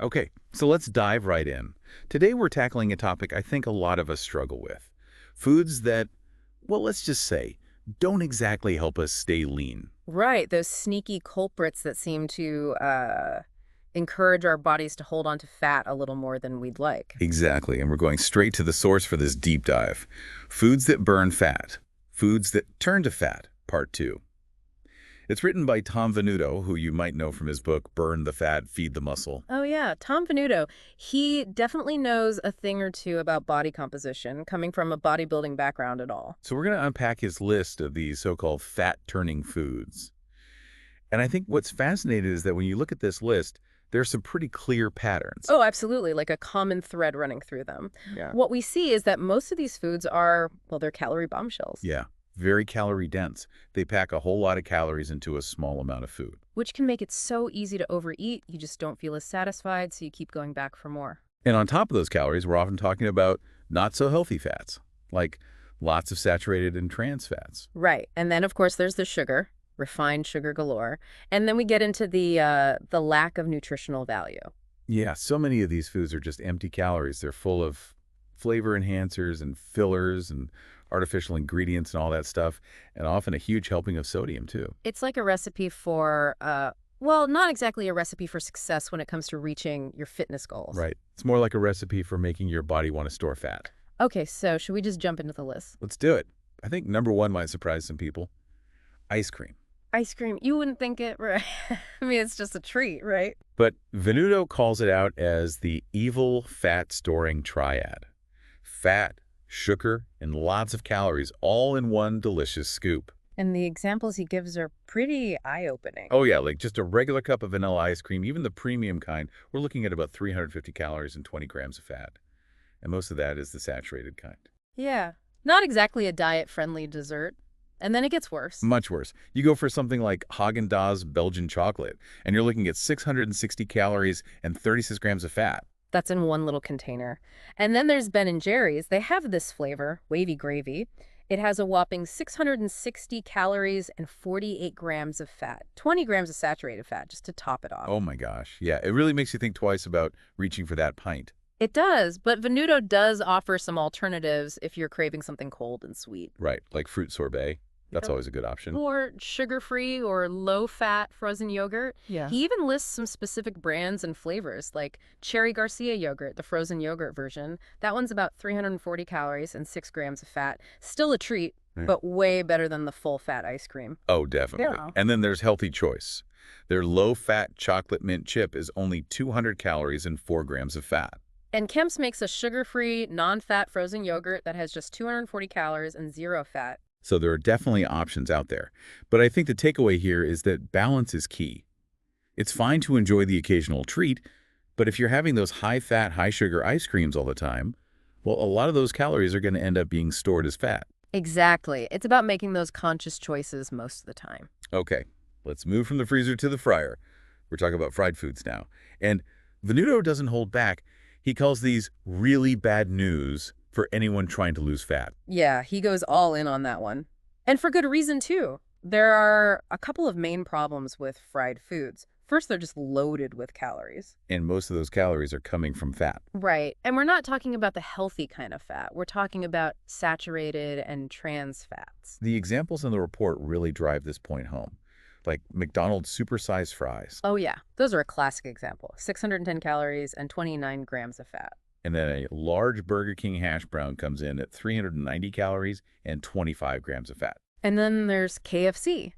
Okay, so let's dive right in. Today we're tackling a topic I think a lot of us struggle with. Foods that, well, let's just say, don't exactly help us stay lean. Right, those sneaky culprits that seem to encourage our bodies to hold on to fat a little more than we'd like. Exactly, and we're going straight to the source for this deep dive. Foods that burn fat. Foods that turn to fat, part 2. It's written by Tom Venuto, who you might know from his book, Burn the Fat, Feed the Muscle. Oh yeah, Tom Venuto. He definitely knows a thing or two about body composition, coming from a bodybuilding background at all. So we're going to unpack his list of these so-called fat-turning foods. And I think what's fascinating is that when you look at this list, there's some pretty clear patterns. Oh, absolutely, like a common thread running through them. Yeah. What we see is that most of these foods are, well, they're calorie bombshells. Yeah, very calorie dense. They pack a whole lot of calories into a small amount of food. Which can make it so easy to overeat, you just don't feel as satisfied, so you keep going back for more. And on top of those calories, we're often talking about not so healthy fats, like lots of saturated and trans fats. Right, and then of course there's the sugar, refined sugar galore, and then we get into the lack of nutritional value. Yeah, so many of these foods are just empty calories. They're full of flavor enhancers and fillers and artificial ingredients and all that stuff, and often a huge helping of sodium, too. It's like a recipe for, well, not exactly a recipe for success when it comes to reaching your fitness goals. Right. It's more like a recipe for making your body want to store fat. Okay, so should we just jump into the list? Let's do it. I think number 1 might surprise some people. Ice cream. Ice cream, you wouldn't think it, right? I mean, it's just a treat, right? But Venuto calls it out as the evil fat-storing triad. Fat, sugar, and lots of calories all in one delicious scoop. And the examples he gives are pretty eye-opening. Oh yeah, like just a regular cup of vanilla ice cream, even the premium kind, we're looking at about 350 calories and 20 grams of fat. And most of that is the saturated kind. Yeah, not exactly a diet-friendly dessert. And then it gets worse. Much worse. You go for something like Haagen-Dazs Belgian chocolate, and you're looking at 660 calories and 36 grams of fat. That's in one little container. And then there's Ben & Jerry's. They have this flavor, wavy gravy. It has a whopping 660 calories and 48 grams of fat. 20 grams of saturated fat, just to top it off. Oh my gosh. Yeah, it really makes you think twice about reaching for that pint. It does, but Venuto does offer some alternatives if you're craving something cold and sweet. Right, like fruit sorbet. That's Yep. always a good option. Or sugar-free or low-fat frozen yogurt. Yeah. He even lists some specific brands and flavors, like Cherry Garcia yogurt, the frozen yogurt version. That one's about 340 calories and 6 grams of fat. Still a treat, Yeah. but way better than the full-fat ice cream. Oh, definitely. Yeah. And then there's Healthy Choice. Their low-fat chocolate mint chip is only 200 calories and 4 grams of fat. And Kemp's makes a sugar-free, non-fat frozen yogurt that has just 240 calories and 0 fat. So there are definitely options out there. But I think the takeaway here is that balance is key. It's fine to enjoy the occasional treat, but if you're having those high-fat, high-sugar ice creams all the time, well, a lot of those calories are going to end up being stored as fat. Exactly. It's about making those conscious choices most of the time. Okay, let's move from the freezer to the fryer. We're talking about fried foods now. And Venuto doesn't hold back. He calls these really bad news for anyone trying to lose fat. Yeah, he goes all in on that one. And for good reason, too. There are a couple of main problems with fried foods. First, they're just loaded with calories. And most of those calories are coming from fat. Right. And we're not talking about the healthy kind of fat. We're talking about saturated and trans fats. The examples in the report really drive this point home, like McDonald's supersized fries. Oh, yeah. Those are a classic example. 610 calories and 29 grams of fat. And then a large Burger King hash brown comes in at 390 calories and 25 grams of fat. And then there's KFC.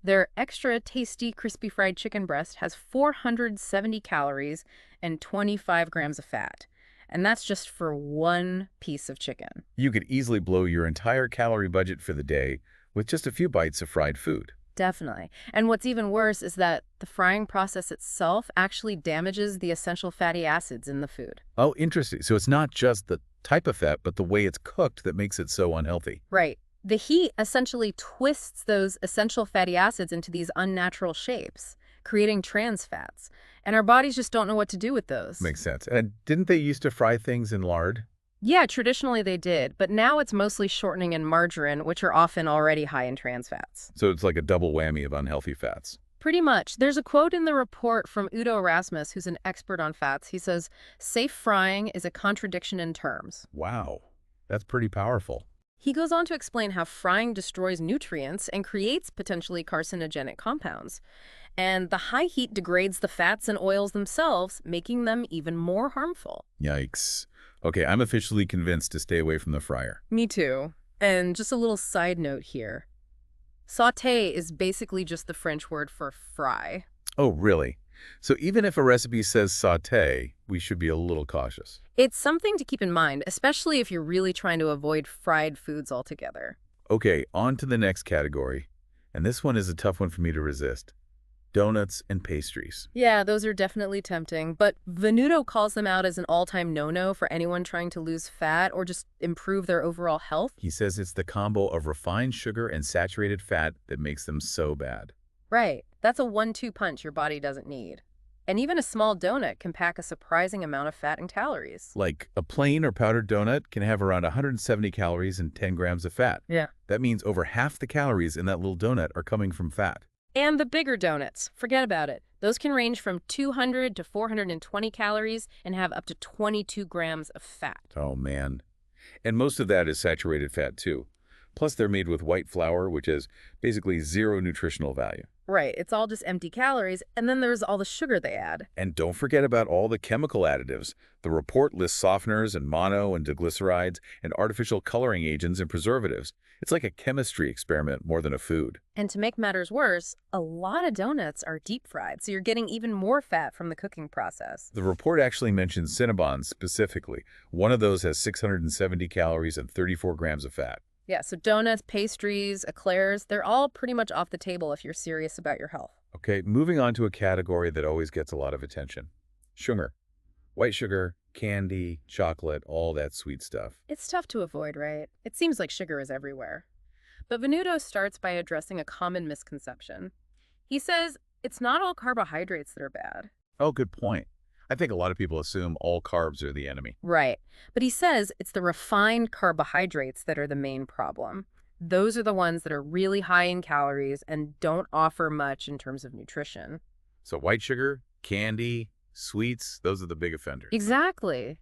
Their extra tasty crispy fried chicken breast has 470 calories and 25 grams of fat. And that's just for one piece of chicken. You could easily blow your entire calorie budget for the day with just a few bites of fried food. Definitely. And what's even worse is that the frying process itself actually damages the essential fatty acids in the food. Oh, interesting. So it's not just the type of fat, but the way it's cooked that makes it so unhealthy. Right. The heat essentially twists those essential fatty acids into these unnatural shapes, creating trans fats. And our bodies just don't know what to do with those. Makes sense. And didn't they used to fry things in lard? Yeah, traditionally they did, but now it's mostly shortening and margarine, which are often already high in trans fats. So it's like a double whammy of unhealthy fats. Pretty much. There's a quote in the report from Udo Rasmus, who's an expert on fats. He says, safe frying is a contradiction in terms. Wow, that's pretty powerful. He goes on to explain how frying destroys nutrients and creates potentially carcinogenic compounds. And the high heat degrades the fats and oils themselves, making them even more harmful. Yikes. Okay, I'm officially convinced to stay away from the fryer. Me too. And just a little side note here. Sauté is basically just the French word for fry. Oh, really? So even if a recipe says sauté, we should be a little cautious. It's something to keep in mind, especially if you're really trying to avoid fried foods altogether. Okay, on to the next category. And this one is a tough one for me to resist. Donuts and pastries. Yeah, those are definitely tempting, but Venuto calls them out as an all-time no-no for anyone trying to lose fat or just improve their overall health. He says it's the combo of refined sugar and saturated fat that makes them so bad. Right. That's a 1-2 punch your body doesn't need. And even a small donut can pack a surprising amount of fat and calories. Like a plain or powdered donut can have around 170 calories and 10 grams of fat. Yeah. That means over half the calories in that little donut are coming from fat. And the bigger donuts, forget about it. Those can range from 200 to 420 calories and have up to 22 grams of fat. Oh, man. And most of that is saturated fat, too. Plus, they're made with white flour, which has basically zero nutritional value. Right, it's all just empty calories, and then there's all the sugar they add. And don't forget about all the chemical additives. The report lists softeners and mono and diglycerides and artificial coloring agents and preservatives. It's like a chemistry experiment more than a food. And to make matters worse, a lot of donuts are deep fried, so you're getting even more fat from the cooking process. The report actually mentions Cinnabons specifically. One of those has 670 calories and 34 grams of fat. Yeah, so donuts, pastries, eclairs, they're all pretty much off the table if you're serious about your health. Okay, moving on to a category that always gets a lot of attention. Sugar. White sugar, candy, chocolate, all that sweet stuff. It's tough to avoid, right? It seems like sugar is everywhere. But Venuto starts by addressing a common misconception. He says it's not all carbohydrates that are bad. Oh, good point. I think a lot of people assume all carbs are the enemy. Right. But he says it's the refined carbohydrates that are the main problem. Those are the ones that are really high in calories and don't offer much in terms of nutrition. So white sugar, candy, sweets, those are the big offenders. Exactly.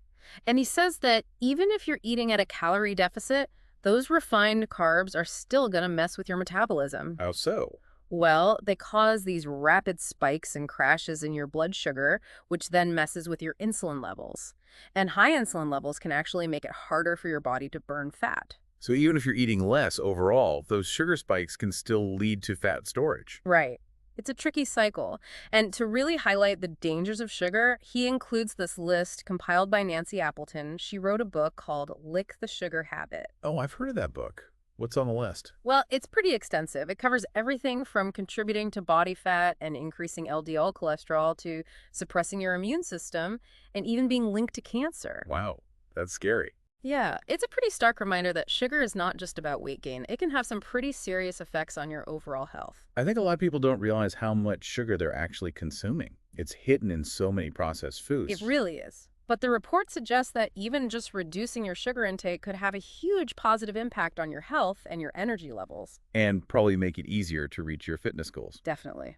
And he says that even if you're eating at a calorie deficit, those refined carbs are still going to mess with your metabolism. How so? Well, they cause these rapid spikes and crashes in your blood sugar, which then messes with your insulin levels. And high insulin levels can actually make it harder for your body to burn fat. So even if you're eating less overall, those sugar spikes can still lead to fat storage. Right. It's a tricky cycle. And to really highlight the dangers of sugar, he includes this list compiled by Nancy Appleton. She wrote a book called Lick the Sugar Habit. Oh, I've heard of that book. What's on the list? Well, it's pretty extensive. It covers everything from contributing to body fat and increasing LDL cholesterol to suppressing your immune system and even being linked to cancer. Wow, that's scary. Yeah, it's a pretty stark reminder that sugar is not just about weight gain. It can have some pretty serious effects on your overall health. I think a lot of people don't realize how much sugar they're actually consuming. It's hidden in so many processed foods. It really is. But the report suggests that even just reducing your sugar intake could have a huge positive impact on your health and your energy levels. And probably make it easier to reach your fitness goals. Definitely.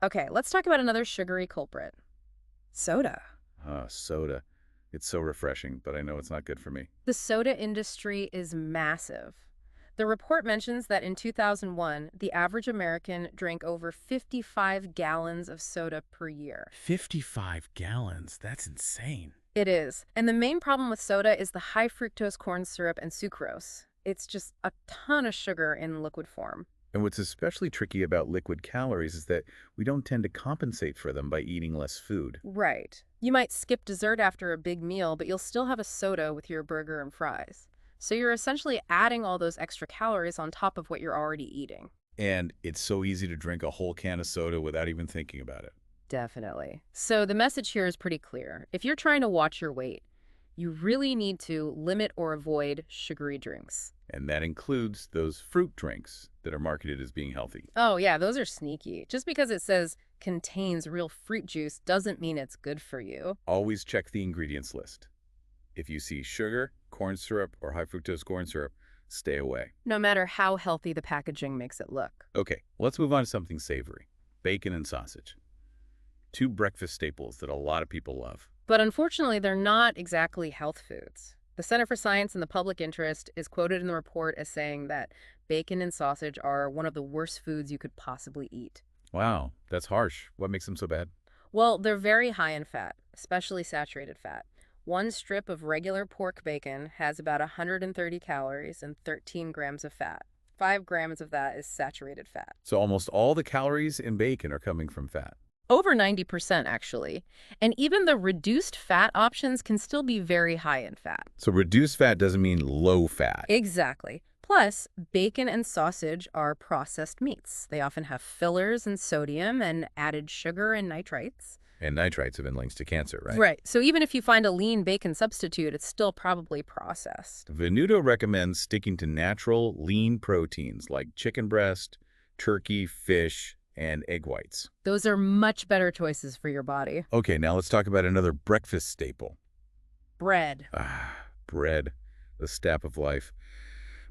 Okay, let's talk about another sugary culprit. Soda. Soda. It's so refreshing, but I know it's not good for me. The soda industry is massive. The report mentions that in 2001, the average American drank over 55 gallons of soda per year. 55 gallons? That's insane. It is. And the main problem with soda is the high fructose corn syrup and sucrose. It's just a ton of sugar in liquid form. And what's especially tricky about liquid calories is that we don't tend to compensate for them by eating less food. Right. You might skip dessert after a big meal, but you'll still have a soda with your burger and fries. So you're essentially adding all those extra calories on top of what you're already eating. And it's so easy to drink a whole can of soda without even thinking about it. Definitely. So the message here is pretty clear. If you're trying to watch your weight, you really need to limit or avoid sugary drinks. And that includes those fruit drinks that are marketed as being healthy. Oh, yeah, those are sneaky. Just because it says contains real fruit juice doesn't mean it's good for you. Always check the ingredients list. If you see sugar, corn syrup, or high fructose corn syrup, stay away. No matter how healthy the packaging makes it look. Okay, let's move on to something savory. bacon and sausage. Two breakfast staples that a lot of people love. But unfortunately, they're not exactly health foods. The Center for Science and the Public Interest is quoted in the report as saying that bacon and sausage are one of the worst foods you could possibly eat. Wow, that's harsh. What makes them so bad? Well, they're very high in fat, especially saturated fat. One strip of regular pork bacon has about 130 calories and 13 grams of fat. 5 grams of that is saturated fat. So almost all the calories in bacon are coming from fat. Over 90%, actually. And even the reduced fat options can still be very high in fat. So reduced fat doesn't mean low fat. Exactly. Plus, bacon and sausage are processed meats. They often have fillers and sodium and added sugar and nitrites. And nitrites have been linked to cancer, right? Right. So even if you find a lean bacon substitute, it's still probably processed. Venuto recommends sticking to natural, lean proteins like chicken breast, turkey, fish, and egg whites. Those are much better choices for your body. Okay, now let's talk about another breakfast staple. Bread. Bread, the staple of life.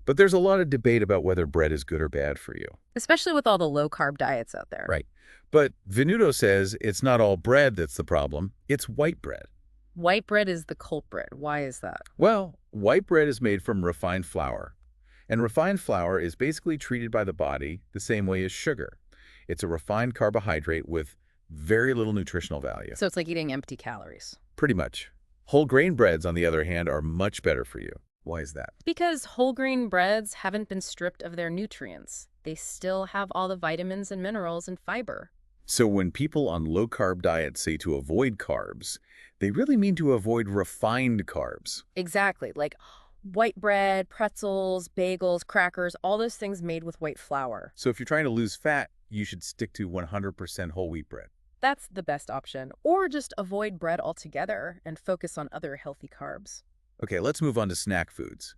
But there's a lot of debate about whether bread is good or bad for you. Especially with all the low-carb diets out there. Right. But Venuto says it's not all bread that's the problem, it's white bread. White bread is the culprit. Why is that? Well, white bread is made from refined flour. And refined flour is basically treated by the body the same way as sugar. It's a refined carbohydrate with very little nutritional value. So it's like eating empty calories. Pretty much. Whole grain breads, on the other hand, are much better for you. Why is that? Because whole grain breads haven't been stripped of their nutrients. They still have all the vitamins and minerals and fiber. So when people on low-carb diets say to avoid carbs, they really mean to avoid refined carbs. Exactly. Like white bread, pretzels, bagels, crackers, all those things made with white flour. So if you're trying to lose fat, you should stick to 100% whole wheat bread. That's the best option. Or just avoid bread altogether and focus on other healthy carbs. Okay, let's move on to snack foods.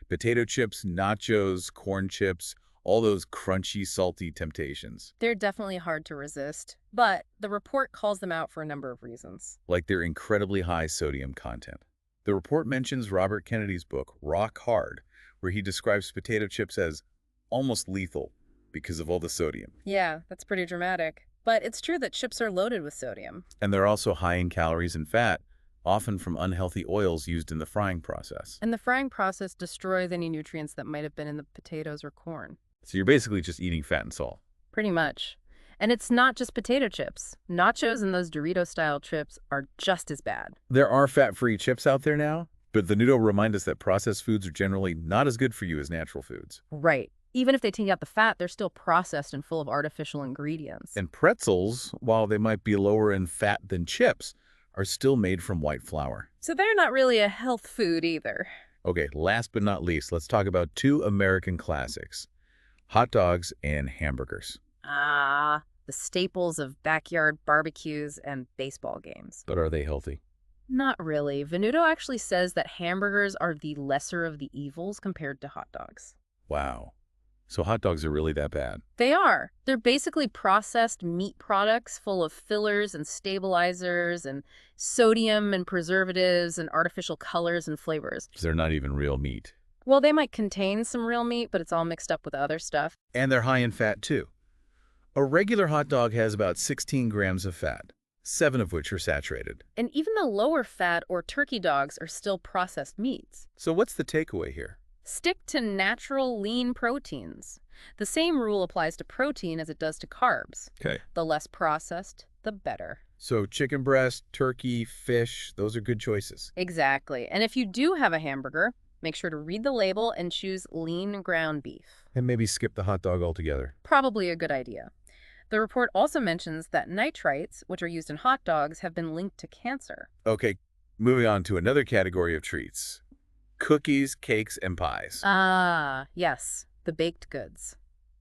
Potato chips, nachos, corn chips, all those crunchy, salty temptations. They're definitely hard to resist, but the report calls them out for a number of reasons. Like their incredibly high sodium content. The report mentions Robert Kennedy's book, Rock Hard, where he describes potato chips as almost lethal because of all the sodium. Yeah, that's pretty dramatic. But it's true that chips are loaded with sodium. And they're also high in calories and fat, often from unhealthy oils used in the frying process. And the frying process destroys any nutrients that might have been in the potatoes or corn. So you're basically just eating fat and salt. Pretty much. And it's not just potato chips. Nachos and those Dorito-style chips are just as bad. There are fat-free chips out there now, but Venuto reminds us that processed foods are generally not as good for you as natural foods. Right. Even if they take out the fat, they're still processed and full of artificial ingredients. And pretzels, while they might be lower in fat than chips, are still made from white flour. So they're not really a health food either. Okay, last but not least, let's talk about two American classics, hot dogs and hamburgers. The staples of backyard barbecues and baseball games. But are they healthy? Not really. Venuto actually says that hamburgers are the lesser of the evils compared to hot dogs. Wow. So hot dogs are really that bad? They are. They're basically processed meat products full of fillers and stabilizers and sodium and preservatives and artificial colors and flavors. They're not even real meat. Well, they might contain some real meat, but it's all mixed up with other stuff. And they're high in fat, too. A regular hot dog has about 16 grams of fat, 7 of which are saturated. And even the lower fat or turkey dogs are still processed meats. So what's the takeaway here? Stick to natural, lean proteins. The same rule applies to protein as it does to carbs. Okay. The less processed, the better. So chicken breast, turkey, fish, those are good choices. Exactly. And if you do have a hamburger, make sure to read the label and choose lean ground beef. And maybe skip the hot dog altogether. Probably a good idea. The report also mentions that nitrites, which are used in hot dogs, have been linked to cancer. Okay, moving on to another category of treats. Cookies, cakes, and pies. Yes, the baked goods.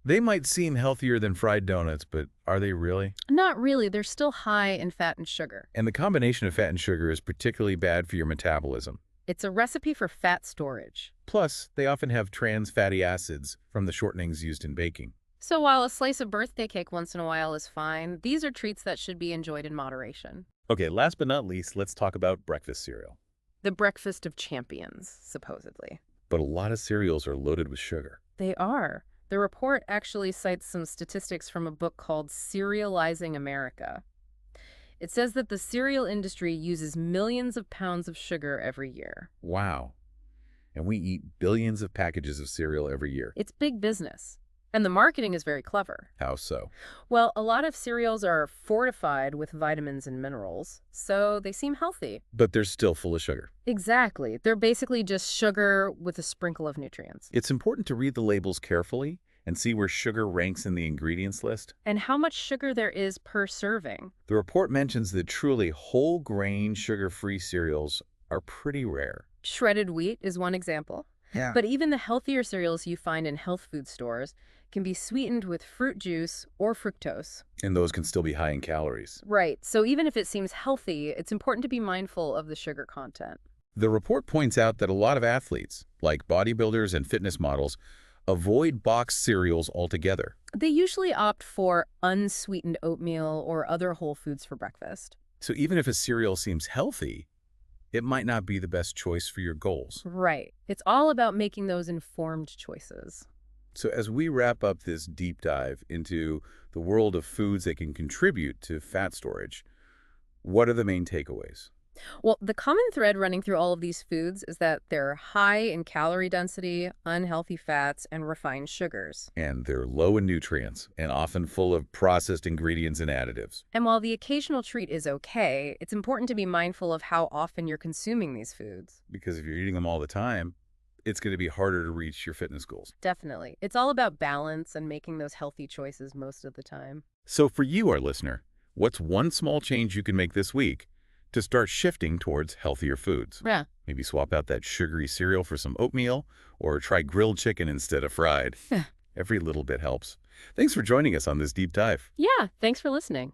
They might seem healthier than fried donuts, but are they really? Not really. They're still high in fat and sugar. And the combination of fat and sugar is particularly bad for your metabolism. It's a recipe for fat storage. Plus, they often have trans fatty acids from the shortenings used in baking. So while a slice of birthday cake once in a while is fine, these are treats that should be enjoyed in moderation. Okay, last but not least, let's talk about breakfast cereal. The breakfast of champions, supposedly. But a lot of cereals are loaded with sugar. They are. The report actually cites some statistics from a book called Cerealizing America. It says that the cereal industry uses millions of pounds of sugar every year. Wow. And we eat billions of packages of cereal every year. It's big business. And the marketing is very clever. How so? Well, a lot of cereals are fortified with vitamins and minerals, so they seem healthy. But they're still full of sugar. Exactly. They're basically just sugar with a sprinkle of nutrients. It's important to read the labels carefully and see where sugar ranks in the ingredients list. And how much sugar there is per serving. The report mentions that truly whole grain sugar-free cereals are pretty rare. Shredded wheat is one example. Yeah. But even the healthier cereals you find in health food stores can be sweetened with fruit juice or fructose. And those can still be high in calories. Right. So even if it seems healthy, it's important to be mindful of the sugar content. The report points out that a lot of athletes, like bodybuilders and fitness models, avoid boxed cereals altogether. They usually opt for unsweetened oatmeal or other whole foods for breakfast. So even if a cereal seems healthy, it might not be the best choice for your goals. Right. It's all about making those informed choices. So as we wrap up this deep dive into the world of foods that can contribute to fat storage, what are the main takeaways? Well, the common thread running through all of these foods is that they're high in calorie density, unhealthy fats, and refined sugars. And they're low in nutrients and often full of processed ingredients and additives. And while the occasional treat is okay, it's important to be mindful of how often you're consuming these foods. Because if you're eating them all the time, it's going to be harder to reach your fitness goals. Definitely. It's all about balance and making those healthy choices most of the time. So for you, our listener, what's one small change you can make this week to start shifting towards healthier foods? Yeah. Maybe swap out that sugary cereal for some oatmeal, or try grilled chicken instead of fried. Every little bit helps. Thanks for joining us on this deep dive. Yeah. Thanks for listening.